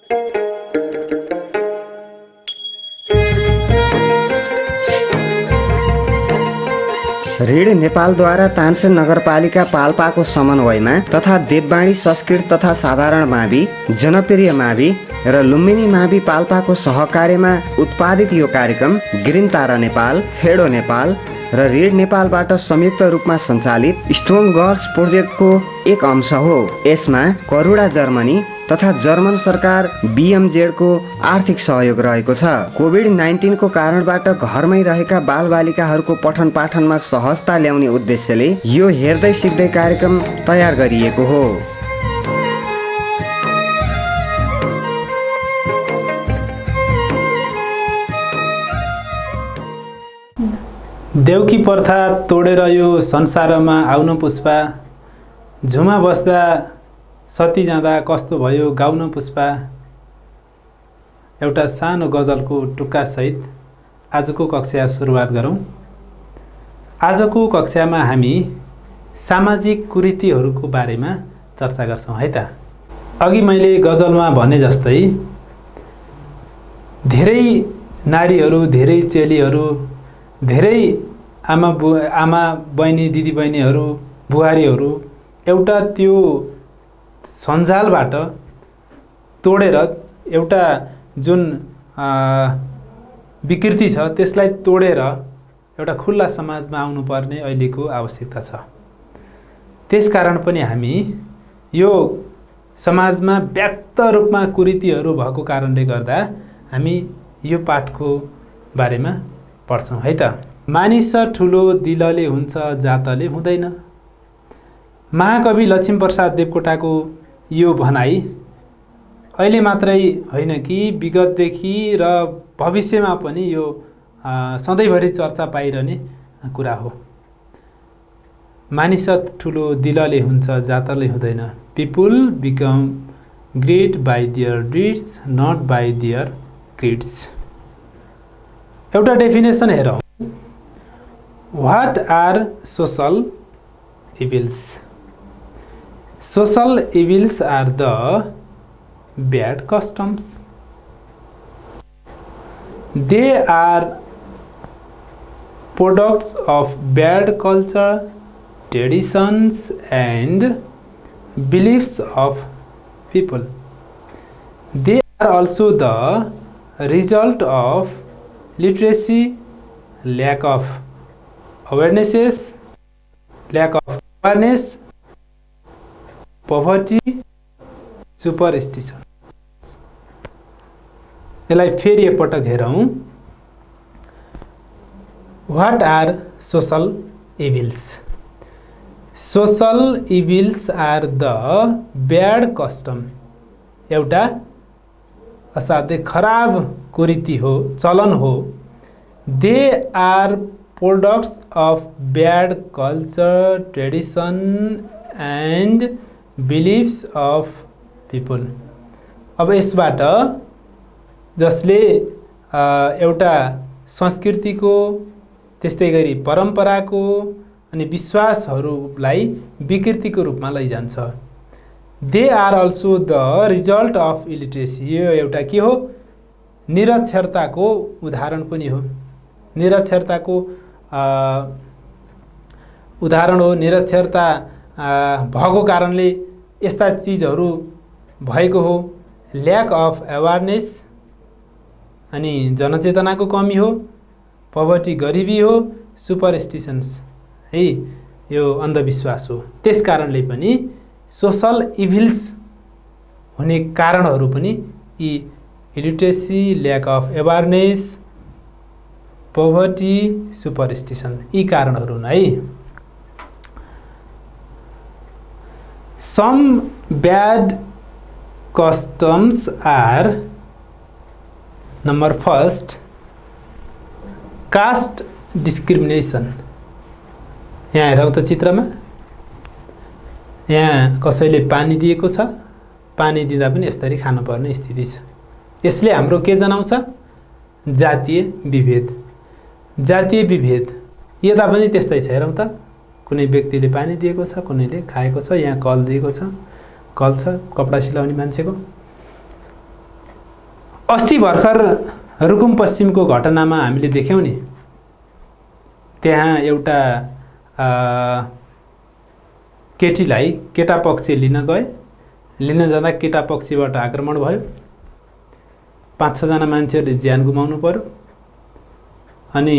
ऋण नेपालद्वारा तानसेन नगरपालिका पाल्पाको समन्वयमा तथा देववाणी संस्कृत तथा साधारण मावि, जनप्रिय मावि र लुम्बिनी मावि पाल्पाको सहकार्यमा उत्पादित यो कार्यक्रम ग्रिन तारा नेपाल, फेडो नेपाल र ऋण नेपालबाट संयुक्त रूपमा सञ्चालित स्ट्रङ गर्ल्स प्रोजेक्टको एक अंश हो। यसमा करुणा जर्मनी तथा जर्मन सरकार BMZ को आर्थिक सहयोग रहेको छ। कोभिड-19 को कारणबाट घरमै रहेका बालबालिकाहरूको पठन पाठनमा सहजता ल्याउने उद्देश्यले यो हेर्दै सिक्दै कार्यक्रम तयार गरिएको हो। देउकी प्रथा तोडेर यो संसारमा आउन पुष्पा, झुमा बस्दा सती जाँदा कस्तो भयो गाउन पुष्पा। एउटा सानो गजलको टुक्का सहित आजको कक्षा सुरुवात गरौँ। आजको कक्षामा हामी सामाजिक कुरीतिहरूको बारेमा चर्चा गर्छौँ है त। अघि मैले गजलमा भने जस्तै धेरै नारीहरू, धेरै चेलीहरू, धेरै आमा बहिनी, दिदी बहिनीहरू, बुहारीहरू एउटा त्यो सञ्जालबाट तोडेर एउटा जुन विकृति छ त्यसलाई तोडेर एउटा खुल्ला समाजमा आउनुपर्ने अहिलेको आवश्यकता छ। त्यसकारण पनि हामी यो समाजमा व्याक्त रूपमा कुरीतिहरू भएको कारणले गर्दा हामी यो पाठको बारेमा पढ्छौँ है त। मानिस ठुलो दिलले हुन्छ, जातले हुँदैन। महाकवि लक्ष्मीप्रसाद देवकोटाको यो भनाइ अहिले मात्रै होइन कि विगतदेखि र भविष्यमा पनि यो सधैँभरि चर्चा पाइरहने कुरा हो। मानिस ठुलो दिलले हुन्छ, जातले हुँदैन। People become great by their deeds, not by their creeds. एउटा डेफिनेसन हेरौँ। What are social evils? Social evils are the bad customs. They are products of bad culture, traditions and beliefs of people. They are also the result of literacy, lack of awareness, poverty, superstition. यसलाई फेरि एकपटक हेरौँ। What are social evils? Social evils are the bad custom. एउटा असाध्यै खराब कुरीति हो, चलन हो। They are products of bad culture, tradition and beliefs of people. अब यसबाट जसले एउटा संस्कृतिको, त्यस्तै गरी परम्पराको अनि विश्वासहरूलाई विकृतिको रूपमा लैजान्छ। They are also the result of illiteracy. यो एउटा के हो? निरक्षरताको उदाहरण पनि हो। निरक्षरताको उदाहरण हो। निरक्षरता भएको कारणले यस्ता चीजहरू भएको हो। ल्याक अफ अवेरनेस अनि जनचेतनाको कमी हो। पवर्टी गरिबी हो। सुपरस्टिशन्स है, यो अन्धविश्वास हो। त्यस कारणले पनि सोशल इभिल्स हुने कारणहरू पनि यी illiteracy, lack of awareness, poverty, superstition यी कारणहरू हुन् है। Some bad customs are number first caste discrimination. यहाँ हेरौँ त चित्रमा, यहाँ कसैले पानी दिएको छ, पानी दिँदा पनि यसरी खानुपर्ने स्थिति छ। यसले हाम्रो के जनाउँछ? जातीय विभेद। जातीय विभेद यता पनि त्यस्तै छ। हेरौँ त, कुनै व्यक्तिले पानी दिएको छ, कुनैले खाएको छ। यहाँ कल दिएको छ, कल छ कपडा सिलाउने मान्छेको। अस्ति भर्खर रुकुम पश्चिमको घटनामा हामीले देख्यौँ नि, त्यहाँ एउटा केटीलाई केटा पक्ष लिन जाँदा केटा पक्षबाट आक्रमण भयो, 5-6 जना मान्छेहरूले ज्यान गुमाउनु पर्यो, अनि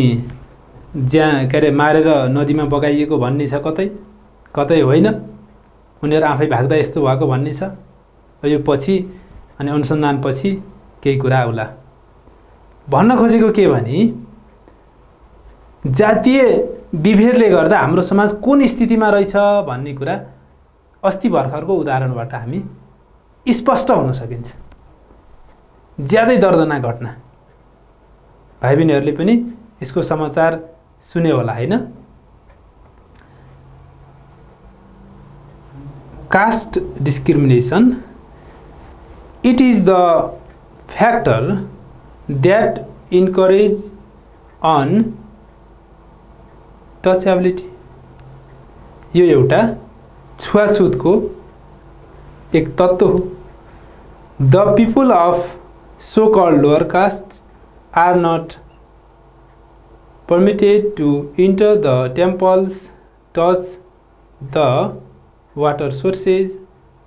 मारेर नदीमा बगाइएको भन्ने छ, कतै होइन, उनीहरू आफै भाग्दा यस्तो भएको भन्ने छ। यो पछि अनि अनुसन्धानपछि केही कुरा आउला। भन्न खोजेको के भने जातीय विभेदले गर्दा हाम्रो समाज कुन स्थितिमा रहेछ भन्ने कुरा अस्ति भर्खरको उदाहरणबाट हामी स्पष्ट हुन सकिन्छ। ज्यादै दर्दनाक घटना। भाइ बहिनीहरूले पनि यसको समाचार सुन्यो होला हैन? Caste discrimination, it is the factor that encourage untouchability. यो एउटा छुवाछुतको एक तत्त्व हो। The people of so-called lower caste are not permitted to enter the temples, touch the water sources,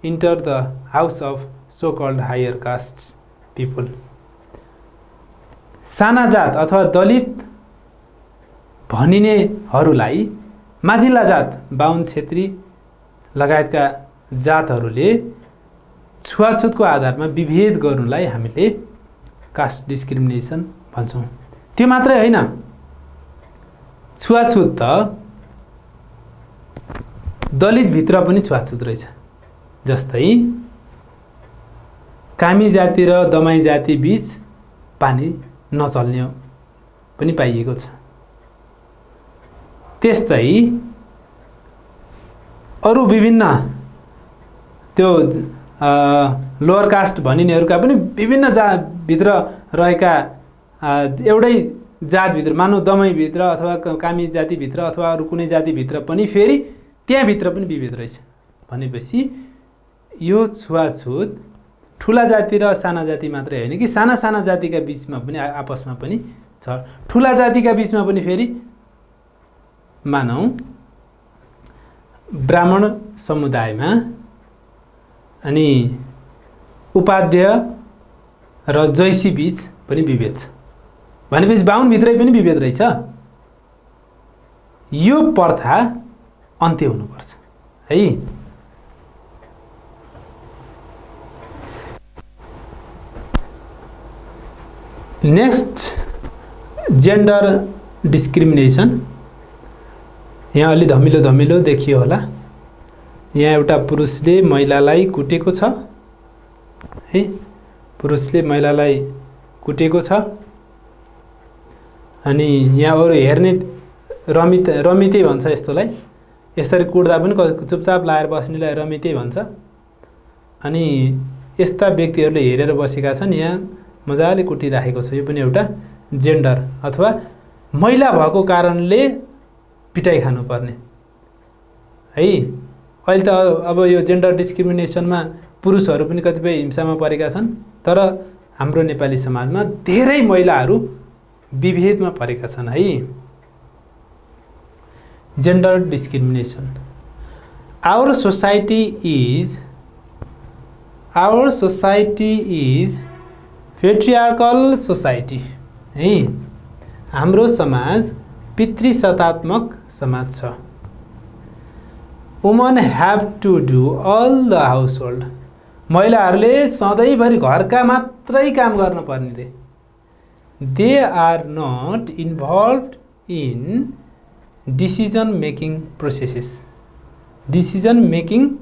enter the house of so-called higher castes people. साना जात अथवा दलित भनिनेहरूलाई माथिल्ला जात बाहुन क्षेत्री लगायतका जातहरूले छुवाछुतको आधारमा विभेद गर्नुलाई हामीले कास्ट डिस्क्रिमिनेसन भन्छौँ। त्यो मात्रै होइन, छुवाछुत त दलितभित्र पनि छुवाछुत रहेछ। जस्तै कामी जाति र दमाई जाति बीच पानी नचल्ने पनि पाइएको छ। त्यस्तै अरू विभिन्न त्यो लोअर कास्ट भनिनेहरूका पनि विभिन्न भित्र रहेका एउटै जातभित्र, मानव दमाईभित्र अथवा कामी जातिभित्र अथवा अरू कुनै जातिभित्र पनि फेरि त्यहाँभित्र पनि विभेद रहेछ भनेपछि यो छुवाछुत ठुला जाति र साना जाति मात्रै होइन कि साना साना जातिका बीचमा पनि आपसमा पनि छ। ठुला जातिका बीचमा पनि फेरि मानौ ब्राह्मण समुदायमा अनि उपाध्याय र जैसी बीच पनि विभेद छ भनेपछि बाहुनभित्रै पनि विभेद रहेछ। यो प्रथा अन्त्य हुनुपर्छ है। Next, gender discrimination. यहाँ अलि धमिलो देखियो होला। यहाँ एउटा पुरुषले महिलालाई कुटेको छ है, पुरुषले महिलालाई कुटेको छ अनि यहाँ अरू हेर्ने रमिते भन्छ यस्तोलाई। यसरी कुट्दा पनि चुपचाप लाएर बस्नेलाई रमिते भन्छ। अनि यस्ता व्यक्तिहरूले हेरेर बसेका छन्, यहाँ मजाले कुटिराखेको छ। यो पनि एउटा जेन्डर अथवा महिला भएको कारणले पिटाइ खानुपर्ने है। अहिले त अब यो जेन्डर डिस्क्रिमिनेसनमा पुरुषहरू पनि कतिपय हिंसामा परेका छन्, तर हाम्रो नेपाली समाजमा धेरै महिलाहरू विभेदमा परेका छन् है। Gender discrimination. Our society is patriarchal society है। हाम्रो समाज पितृसत्तात्मक समाज छ। Woman have to do all the household. महिलाहरूले सधैँभरि घरका मात्रै काम गर्न पर्ने रे। They are not involved in decision making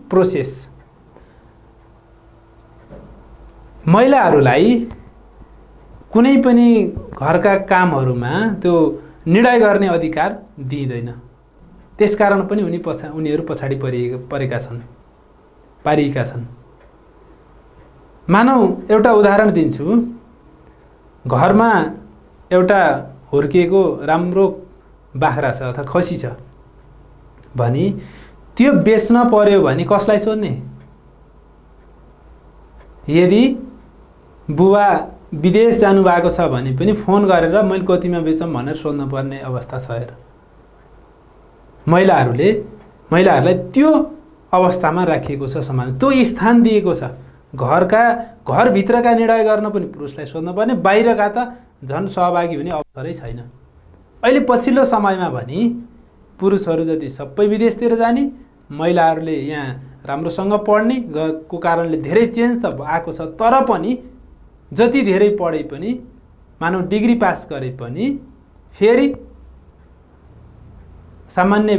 process. महिलाहरूलाई कुनै पनि घरका कामहरूमा त्यो निर्णय गर्ने अधिकार दिइँदैन। त्यसकारण पनि उनीहरू पछाडि पारिएका छन्। मानौ एउटा उदाहरण दिन्छु। घरमा एउटा हुर्किएको राम्रो बाख्रा छ अथवा खसी छ भने त्यो बेच्न पर्यो भने कसलाई सोध्ने? यदि बुबा विदेश जानुभएको छ भने पनि फोन गरेर मैले कतिमा बेचौँ भनेर सोध्नुपर्ने अवस्था छ। हेर, महिलाहरूलाई त्यो अवस्थामा राखिएको छ समाज, त्यो स्थान दिएको छ। घरभित्रका निर्णय गर्न पनि पुरुषलाई सोध्नुपर्ने, बाहिरका त झन् सहभागी हुने अवसरै छैन। अहिले पछिल्लो समयमा भने पुरुषहरू जति सबै विदेशतिर जाने, महिलाहरूले यहाँ राम्रोसँग पढ्ने को कारणले धेरै चेन्ज त आएको छ। तर पनि जति धेरै पढे पनि, मानव डिग्री पास गरे पनि फेरि सामान्य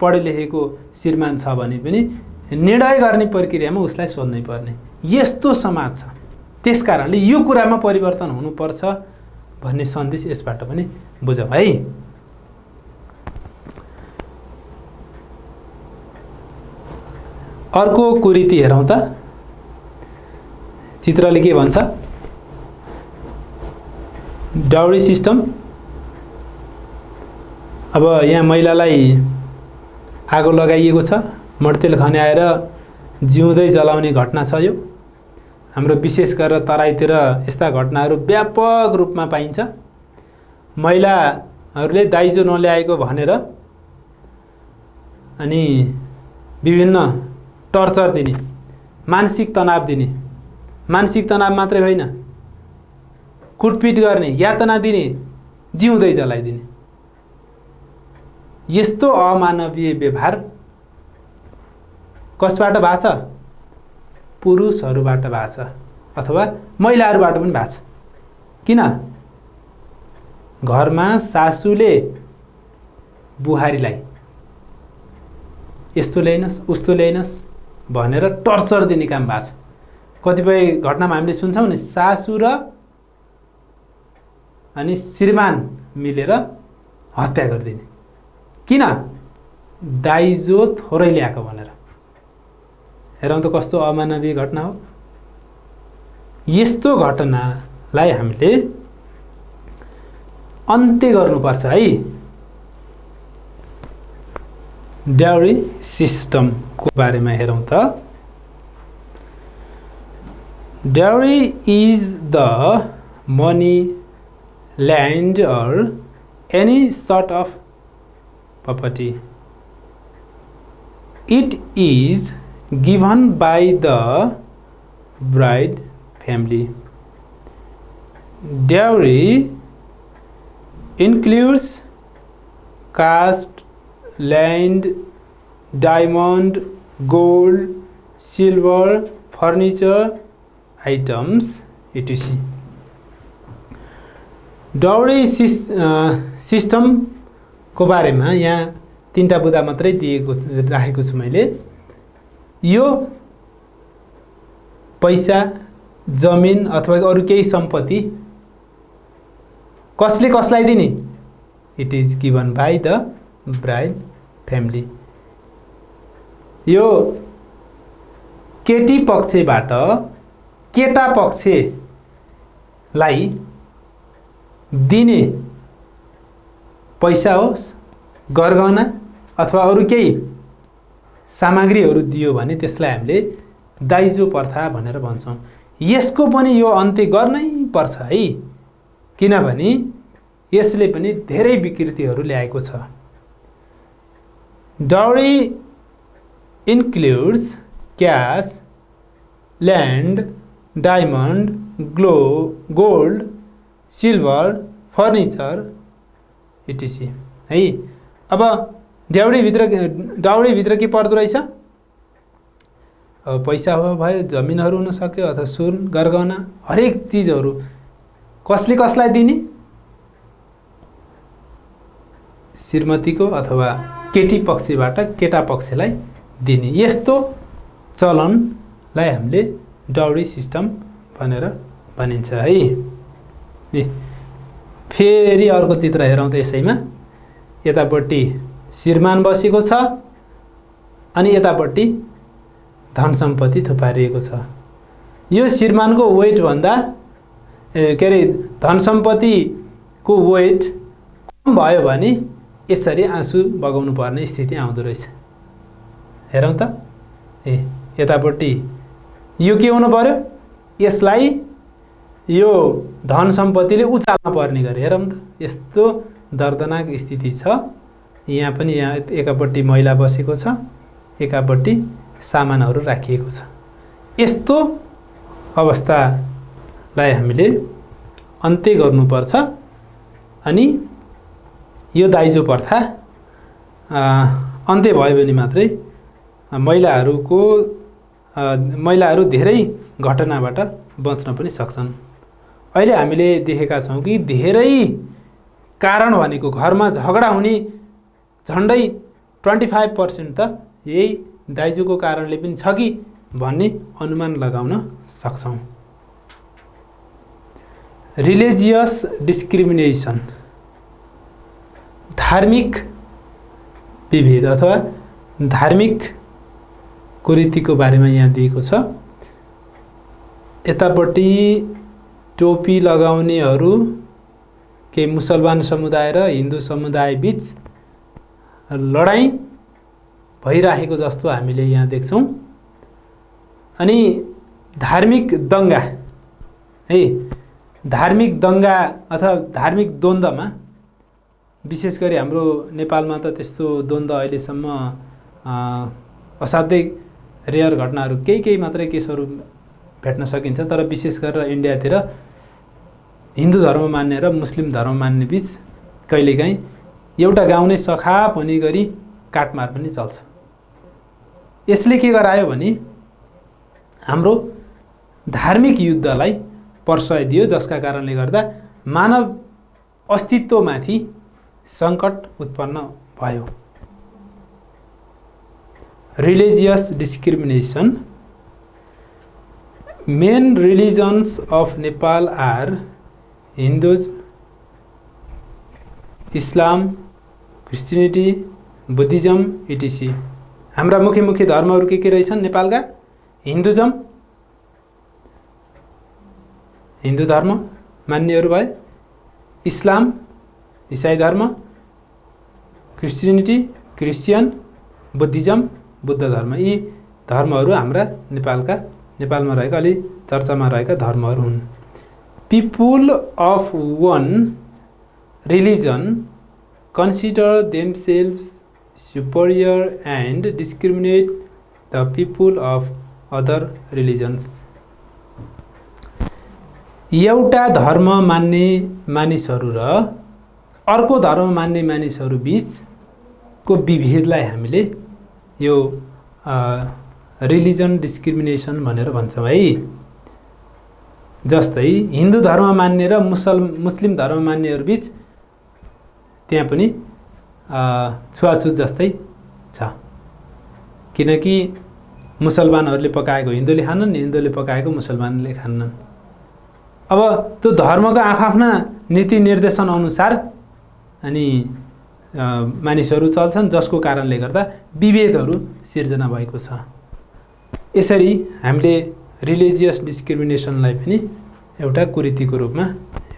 पढे लेखेको श्रीमान छ भने पनि निर्णय गर्ने प्रक्रियामा उसलाई सोध्नै पर्ने यस्तो समाज छ। त्यस कारणले यो कुरामा परिवर्तन हुनुपर्छ भन्ने सन्देश यसबाट पनि बुझौँ है। अर्को कुरीति हेरौँ त, चित्रले के भन्छ? Dowry system. अब यहाँ महिलालाई आगो लगाइएको छ, मट्तेल खन्याएर जिउँदै जलाउने घटना छ। यो हाम्रो विशेष गरेर तराईतिर यस्ता घटनाहरू व्यापक रूपमा पाइन्छ। महिलाहरूले दाइजो नल्याएको भनेर अनि विभिन्न टर्चर दिने, मानसिक तनाव दिने, मानसिक तनाव मात्रै होइन, कुटपिट गर्ने, यातना दिने, जिउँदै जलाइदिने, यस्तो अमानवीय व्यवहार कसबाट भएको छ? पुरुषहरूबाट भएको छ अथवा महिलाहरूबाट पनि भएको छ। किन? घरमा सासूले बुहारीलाई यस्तो ल्याइनस् उस्तो ल्याइनस् भनेर टर्चर दिने काम भएको छ। कतिपय घटनामा हामीले सुन्छौँ नि, सासू र अनि श्रीमान मिलेर हत्या गरिदिने। किन? दाइजो थोरै ल्याएको भनेर। हेरौँ त कस्तो अमानवीय घटना हो। यस्तो घटनालाई हामीले अन्त्य गर्नुपर्छ है। डाउरी सिस्टमको बारेमा हेरौँ त। Dowry is the money, land or any sort of property. It is given by the bride family. Dowry includes caste, land, diamond, gold, silver, furniture, items, etc. Dowry सिस्टमको बारेमा यहाँ 3टा बुँदा मात्रै राखेको छु मैले। यो पैसा, जमिन अथवा अरू केही सम्पत्ति कसले कसलाई दिने? It is given by the bride family. यो केटी पक्षबाट केटा पक्षलाई दिने पैसा होस्, गरगहना अथवा अरू केही सामग्रीहरू दियो भने त्यसलाई हामीले दाइजो प्रथा भनेर भन्छौँ। यसको पनि यो अन्त्य गर्नै पर्छ है, किनभने यसले पनि धेरै विकृतिहरू ल्याएको छ। Dowry includes cash, land, diamond, gold, silver, furniture, etc है। अब डाउरीभित्र के पर्दो रहेछ? अब पैसा हो भयो, जमिनहरू हुन सक्यो अथवा सुन, गरगहना, हरेक चिजहरू कसले कसलाई दिने? श्रीमतीको अथवा केटी पक्षबाट केटा पक्षलाई दिने। यस्तो चलनलाई हामीले डाउरी सिस्टम भनेर भनिन्छ है। फेरि अर्को चित्र हेरौँ त यसैमा। यतापट्टि श्रीमान बसेको छ अनि यतापट्टि धन सम्पत्ति थुपारिएको छ। यो श्रीमानको वेट भन्दा के अरे धन सम्पत्तिको वेट कम भयो भने यसरी आँसु बगाउनु पर्ने स्थिति आउँदो रहेछ। हेरौँ त। यतापट्टि यो के हुनु पर्यो? यसलाई यो धन सम्पत्तिले उचाल्न पर्ने गरे। हेरौँ त, यस्तो दर्दनाक स्थिति छ। यहाँ पनि एकापट्टि महिला बसेको छ, एकापट्टि सामानहरू राखिएको छ। यस्तो अवस्थालाई हामीले अन्त्य गर्नुपर्छ। अनि यो दाइजो प्रथा अन्त्य भयो भने मात्रै महिलाहरू धेरै घटनाबाट बच्न पनि सक्छन्। अहिले हामीले देखेका छौँ कि धेरै कारण भनेको घरमा झगडा हुने झन्डै 25% त यही दाइजोको कारणले पनि छ कि भन्ने अनुमान लगाउन सक्छौँ। रिलिजियस डिस्क्रिमिनेसन, धार्मिक विभेद अथवा धार्मिक कुरीतिको बारेमा यहाँ दिएको छ। यतापट्टि टोपी लगाउनेहरू केही मुसलमान समुदाय र हिन्दू समुदाय बीच लडाईँ भइरहेको जस्तो हामीले यहाँ देख्छौँ। अनि धार्मिक दङ्गा अथवा धार्मिक द्वन्द्वमा विशेष गरी हाम्रो नेपालमा त त्यस्तो द्वन्द्व अहिलेसम्म असाध्यै रेयर घटनाहरू केही मात्रै केसहरू भेट्न सकिन्छ। तर विशेष गरेर इन्डियातिर हिन्दू धर्म मान्ने र मुस्लिम धर्म मान्ने बीच कहिलेकाहीँ एउटा गाउँ नै सखाप हुने गरी काटमार पनि चल्छ। यसले के गरायो भने हाम्रो धार्मिक युद्धलाई प्रश्रय दियो, जसका कारणले गर्दा मानव अस्तित्वमाथि सङ्कट उत्पन्न भयो। Religious discrimination, main religions of Nepal are Hindus, Islam, Christianity, Buddhism etc. हाम्रा मुख्य धर्महरू के रहेछन् नेपालका? हिन्दू धर्म मान्नेहरू भए, इस्लाम इसाई धर्म, क्रिस्चियनिटी क्रिस्चियन, बुद्धिज्म बुद्ध धर्म। यी धर्महरू हाम्रा नेपालमा रहेका अलि चर्चामा रहेका धर्महरू हुन्। People of one religion consider themselves superior and discriminate the people of other religions. एउटा धर्म मान्ने मानिसहरू र अर्को धर्म मान्ने मानिसहरू बीचको विभेदलाई हामीले यो रिलिजन डिस्क्रिमिनेसन भनेर भन्छौँ है। जस्तै हिन्दू धर्म मान्ने र मुस्लिम धर्म मान्नेहरू बीच त्यहाँ पनि छुवाछुत जस्तै छ। किनकि मुसलमानहरूले पकाएको हिन्दूले खानन्, हिन्दूले पकाएको मुसलमानले खान्नन्। अब त्यो धर्मको आफ्ना नीति निर्देशन अनुसार अनि मानिसहरू चल्छन्, जसको कारणले गर्दा विभेदहरू सिर्जना भएको छ। यसरी हामीले रिलिजियस डिस्क्रिमिनेसनलाई पनि एउटा कुरीतिको रूपमा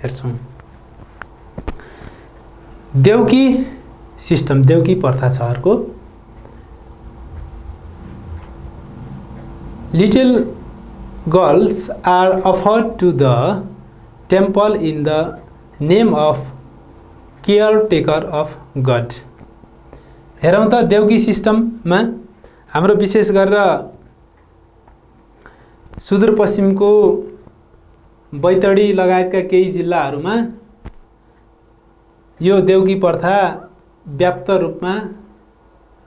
हेर्छौँ। देउकी सिस्टम, देउकी प्रथा छ अर्को। Little girls are offered to the temple in the name of caretaker of God. हेरौँ त, देउकी सिस्टममा हाम्रो विशेष गरेर सुदूरपश्चिमको बैतडी लगायतका केही जिल्लाहरूमा यो देउकी प्रथा व्याप्त रूपमा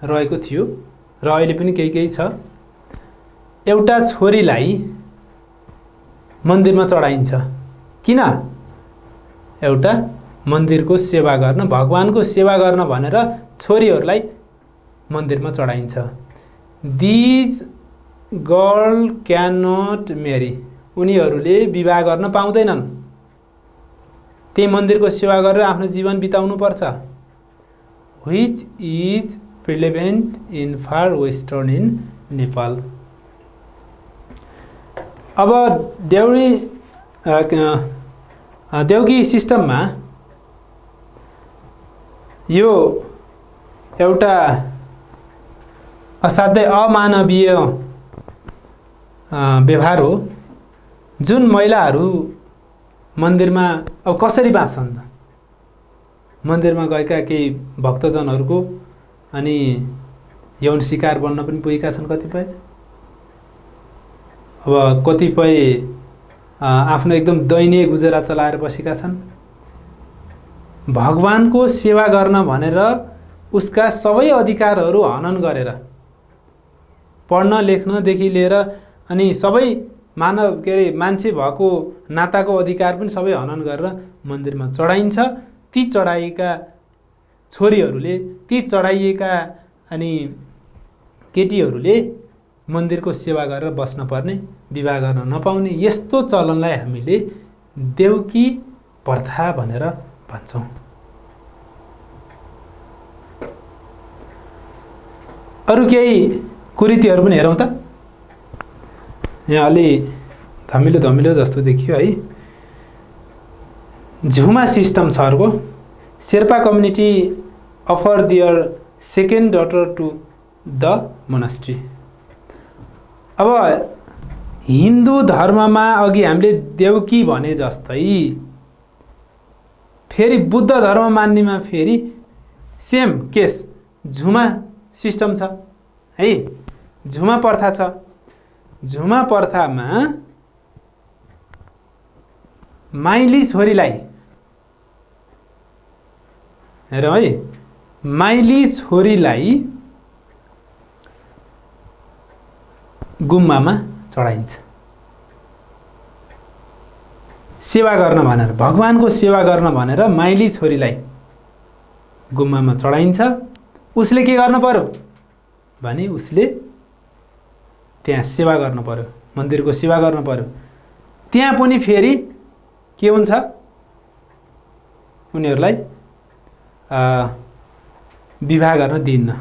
रहेको थियो र अहिले पनि केही छ। एउटा छोरीलाई मन्दिरमा चढाइन्छ। किन? एउटा मन्दिरको सेवा गर्न, भगवानको सेवा गर्न भनेर छोरीहरूलाई मन्दिरमा चढाइन्छ। These girl can not marry, उनीहरूले विवाह गर्न पाउँदैनन्। त्यही मन्दिरको सेवा गरेर आफ्नो जीवन बिताउनु पर्छ। Which is prevalent in far western in Nepal. अब देउकी सिस्टममा यो एउटा असाध्यै अमानवीय व्यवहार हो। जुन महिलाहरू मन्दिरमा अब कसरी बाँच्छन् त? मन्दिरमा गएका केही भक्तजनहरूको अनि यौन शिकार बन्न पनि पुगेका छन् कतिपय। अब कतिपय आफ्नो एकदम दैनिक गुजारा चलाएर बसेका छन्। भगवानको सेवा गर्न भनेर उसका सबै अधिकारहरू हनन गरेर, पढ्न लेख्नदेखि लिएर अनि सबै मान्छे भएको नाताको अधिकार पनि सबै हनन गरेर मन्दिरमा चढाइन्छ। ती चढाइएका छोरीहरूले, ती चढाइएका अनि केटीहरूले मन्दिरको सेवा गरेर बस्न पर्ने, विवाह गर्न नपाउने, यस्तो चलनलाई हामीले देउकी प्रथा भनेर भन्छौँ। अरू केही कुरीतिहरू पनि हेरौँ त। यहाँ अलि धमिलो धमिलो जस्तो देखियो है। झुमा सिस्टम छ अर्को। Sherpa community offer their second daughter to the monastery. अब हिन्दू धर्ममा अघि हामीले देउकी भने जस्तै फेरि बुद्ध धर्म मान्नेमा फेरि सेम केस झुमा सिस्टम छ है। झुमा प्रथा छ। झुमा प्रथामा माइली छोरीलाई हेर है, माइली छोरीलाई गुम्बामा चढाइन्छ सेवा गर्न भनेर, भगवानको सेवा गर्न भनेर माइली छोरीलाई गुम्बामा चढाइन्छ। उसले के गर्न पर्यो भने उसले त्यहाँ सेवा गर्न पर्यो, मन्दिरको सेवा गर्न पर्यो। त्यहाँ पनि फेरि के हुन्छ, उनीहरूलाई विवाह गर्न दिइन्न।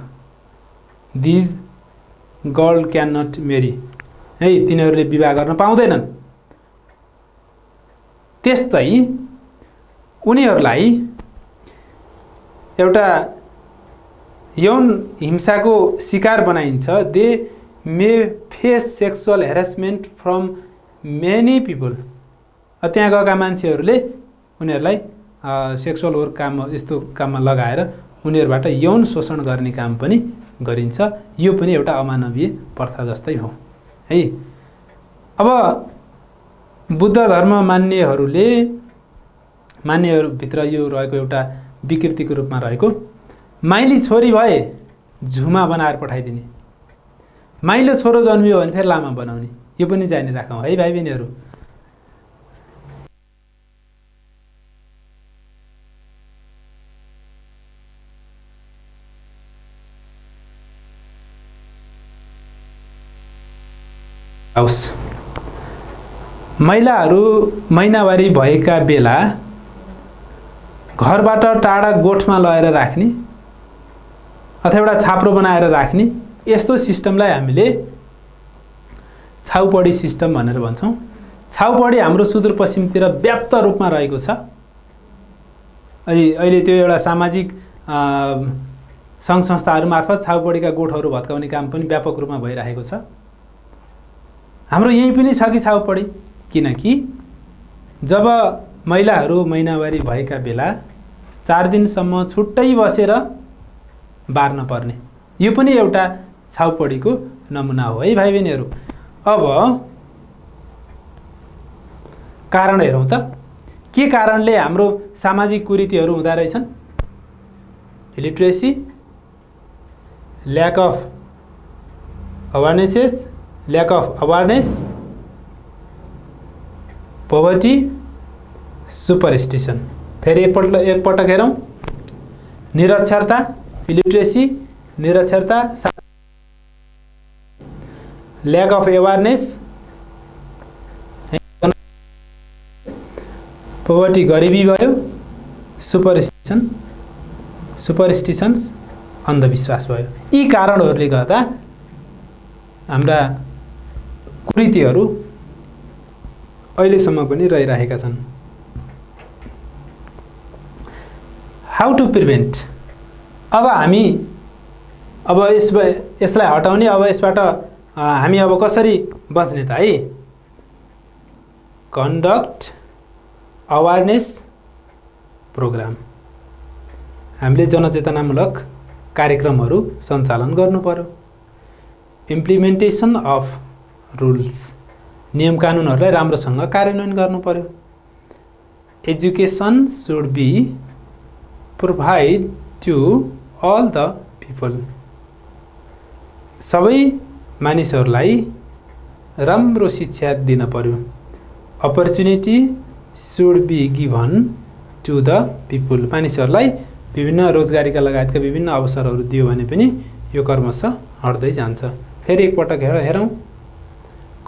दिज गर्ल क्यान नट मेरी है, तिनीहरूले विवाह गर्न पाउँदैनन्। त्यस्तै उनीहरूलाई एउटा यौन हिंसाको शिकार बनाइन्छ। They may face sexual harassment from many people. त्यहाँ गएका मान्छेहरूले उनीहरूलाई सेक्सुअल वर्क काम, यस्तो काममा लगाएर उनीहरूबाट यौन शोषण गर्ने काम पनि गरिन्छ। यो पनि एउटा अमानवीय प्रथा जस्तै हो है। अब बुद्ध धर्म मान्नेहरूभित्र यो रहेको एउटा विकृतिको रूपमा रहेको, माइली छोरी भए झुमा बनाएर पठाइदिने, माइलो छोरो जन्मियो भने फेरि लामा बनाउने, यो पनि जानी राखौँ है भाइ बहिनीहरू। होस्, महिलाहरू महिनावारी भएका बेला घरबाट टाढा गोठमा लगेर राख्ने अथवा एउटा छाप्रो बनाएर राख्ने, यस्तो सिस्टमलाई हामीले छाउपडी सिस्टम भनेर भन्छौँ। छाउपडी हाम्रो सुदूरपश्चिमतिर व्याप्त रूपमा रहेको छ। अहिले त्यो एउटा सामाजिक सङ्घ संस्थाहरू मार्फत छाउपडीका गोठहरू भत्काउने काम पनि व्यापक रूपमा भइरहेको छ। हाम्रो यहीँ पनि छ कि छाउपडी, किनकि जब महिलाहरू महिनावारी भएका बेला 4 दिनसम्म छुट्टै बसेर बार्न पर्ने, यो पनि एउटा छाउपडीको नमुना हो है भाइ बहिनीहरू। अब कारण हेरौँ त, के कारणले हाम्रो सामाजिक कुरीतिहरू हुँदा रहेछन्? Illiteracy, lack of awareness, poverty, superstition. फेरि एकपटक हेरौँ, निरक्षरता, इलिट्रेसी, निरक्षरता, ल्याक अफ अवेरनेस, पोभर्टी गरिबी भयो, सुपरस्टिसन्स अन्धविश्वास भयो। यी कारणहरूले गर्दा हाम्रा कुरीतिहरू अहिलेसम्म पनि रहिरहेका छन्। How to prevent? अब हामी यसलाई हटाउने, अब यसबाट हामी अब कसरी बच्ने त है? Conduct awareness program. हामीले जनचेतनामूलक कार्यक्रमहरू सञ्चालन गर्नु पर्यो। इम्प्लिमेन्टेसन अफ रुल्स, नियम कानुनहरूलाई राम्रोसँग कार्यान्वयन गर्नु पर्यो। Education should be provide to all the people, सबै मानिसहरूलाई राम्रो शिक्षा दिन पर्यो। Opportunity should be given to the people, मानिसहरूलाई विभिन्न रोजगारीका लगायतका विभिन्न अवसरहरू दियो भने पनि यो क्रमशः हट्दै जान्छ। फेरि एकपटक हेरौँ।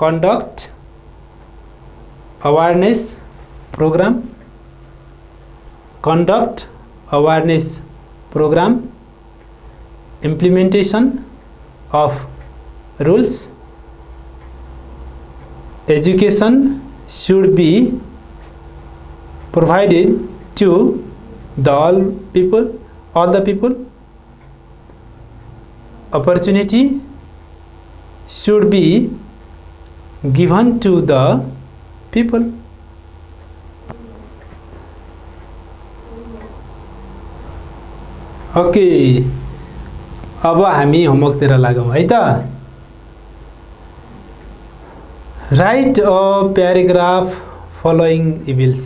Conduct awareness program, conduct awareness program, implementation of rules, education should be provided to all the people, opportunity should be given to the people। Okay, अब हामी होमवर्कतिर लागौँ है त। राइट अ प्याराग्राफ फलोइङ इभिल्स,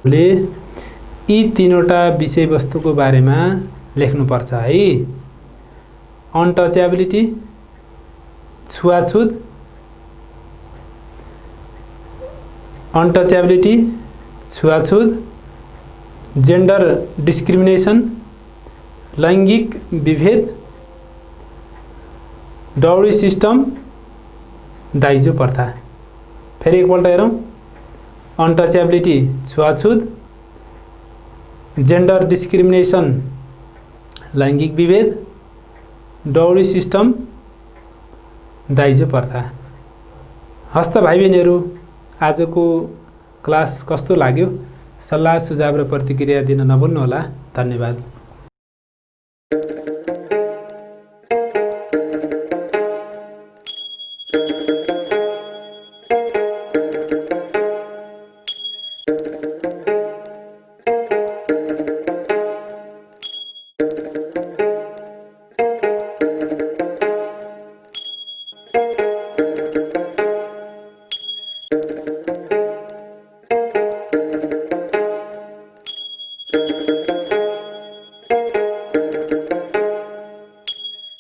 ले यी तीनवटा विषयवस्तुको बारेमा लेख्नुपर्छ है। अनटचेबिलिटी, छुवाछुत, अनटचेबिलिटी, छुवाछुत, जेन्डर डिस्क्रिमिनेसन, लैङ्गिक विभेद, डाउरी सिस्टम, दाइजो प्रथा। फेरि एकपल्ट हेरौँ। अनटचेबिलिटी छुवाछुत, जेन्डर डिस्क्रिमिनेसन लैङ्गिक विभेद, डाउरी सिस्टम दाइजो प्रथा। हस्त भाइ बहिनीहरू, आजको क्लास कस्तो लाग्यो? सल्लाह सुझाव र प्रतिक्रिया दिन नभुल्नुहोला। धन्यवाद।